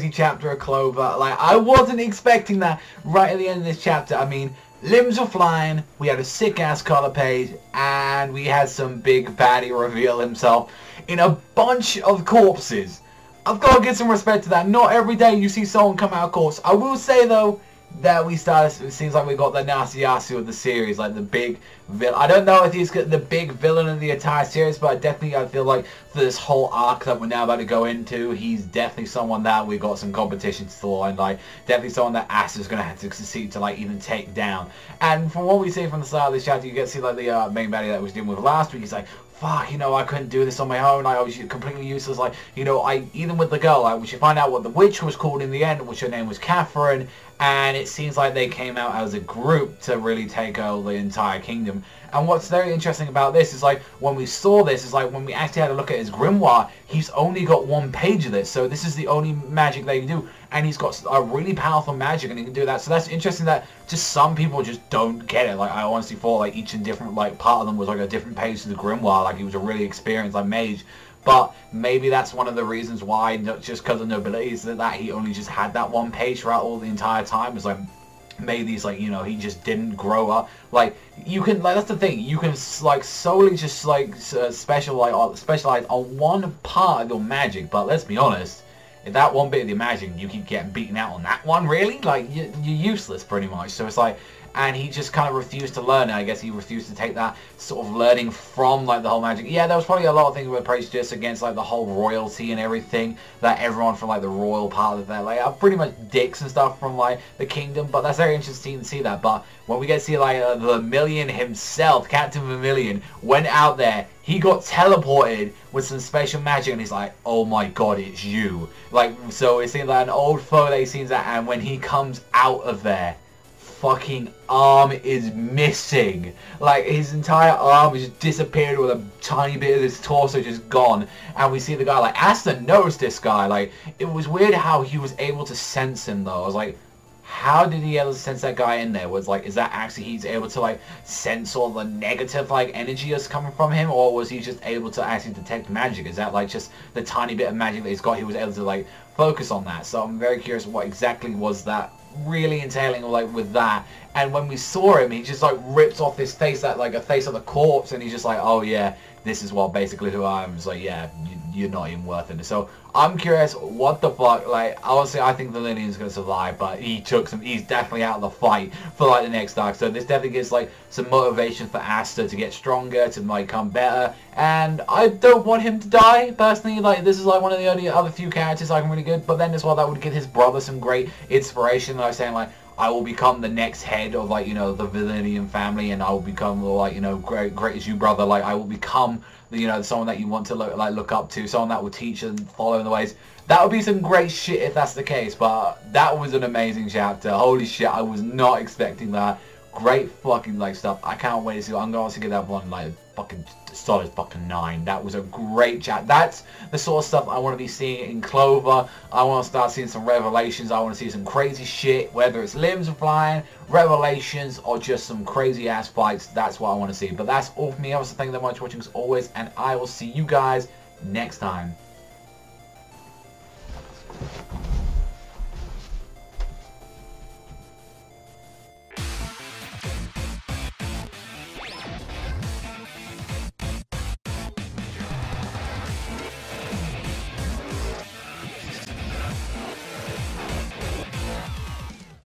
crazy chapter of Clover. Like, I wasn't expecting that right at the end of this chapter. I mean, limbs were flying, we had a sick-ass color page, and we had some big baddie reveal himself in a bunch of corpses. I've got to give some respect to that. Not every day you see someone come out of corpse. I will say, though, that it seems like we got the Nasiyasu of the series, like the big villain. I don't know if he's the big villain of the entire series, but definitely I feel like for this whole arc that we're now about to go into, he's definitely someone that we got some competition for, and like definitely someone that Asta's gonna have to succeed to like even take down. And from what we see from the start of this chapter, you get to see like the main baddie that was dealing with last week. He's like, fuck, you know, I couldn't do this on my own. I was completely useless. Like, you know, even with the girl, like, we should find out what the witch was called in the end, which her name was Catherine, and it seems like they came out as a group to really take over the entire kingdom. And what's very interesting about this is, like, when we saw this, is like, when we actually had a look at his grimoire, he's only got one page of this, so this is the only magic they can do, and he's got a really powerful magic, and he can do that. So that's interesting that just some people just don't get it. Like, I honestly thought, like, each and different, like, part of them was, like, a different page to the grimoire, like, he was a really experienced, like, mage. But maybe that's one of the reasons why, not just because of nobility, is that he only just had that one page throughout all the entire time. It's like, maybe he's like, you know, he just didn't grow up. Like, you can, like, that's the thing, you can like solely just like specialize on one part of your magic. But let's be honest, if that one bit of your magic you keep getting beaten out on that one, really, like, you're useless pretty much. So it's like, and he just kind of refused to learn it. I guess he refused to take that sort of learning from, like, the whole magic. Yeah, there was probably a lot of things were prejudiced against, like, the whole royalty and everything, that everyone from, like, the royal part of that, like, are pretty much dicks and stuff from, like, the kingdom. But that's very interesting to see that. But when we get to see, like, Vermilion himself, Captain Vermilion, went out there, he got teleported with some special magic, and he's like, oh my god, it's you. Like, so it seems like an old foe that he sees that, and when he comes out of there, fucking arm is missing. Like, his entire arm has just disappeared with a tiny bit of his torso just gone. And we see the guy, like, Asta knows this guy. Like, it was weird how he was able to sense him, though. I was like, how did he able to sense that guy in there? Was like, is that actually he's able to like sense all the negative like energy that's coming from him, or was he just able to actually detect magic? Is that like just the tiny bit of magic that he's got, he was able to like focus on that? So I'm very curious what exactly was that really entailing, like, with that. And when we saw him, he just like rips off his face, that like a face of the corpse, and he's just like, oh yeah, this is what basically who I am. It's like, yeah, you're not even worth it. So I'm curious what the fuck. Like, honestly, I think the Lillian's gonna survive, but he's definitely out of the fight for like the next arc. So this definitely gives like some motivation for Asta to get stronger, to like become better. And I don't want him to die personally. Like, this is like one of the only other few characters I can really good. But then as well, that would give his brother some great inspiration. Like saying like, I will become the next head of, like, you know, the Valenian family, and I will become, like, you know, great as you, brother. Like, I will become, you know, someone that you want to look up to, someone that will teach and follow in the ways. That would be some great shit if that's the case. But that was an amazing chapter. Holy shit, I was not expecting that. Great fucking like stuff. I can't wait to see. I'm going to give that one like fucking solid fucking 9. That was a great chat. That's the sort of stuff I want to be seeing in Clover. I want to start seeing some revelations. I want to see some crazy shit, whether it's limbs flying, revelations, or just some crazy ass fights. That's what I want to see. But that's all for me. I was thank you very much for watching as always, and I will see you guys next time.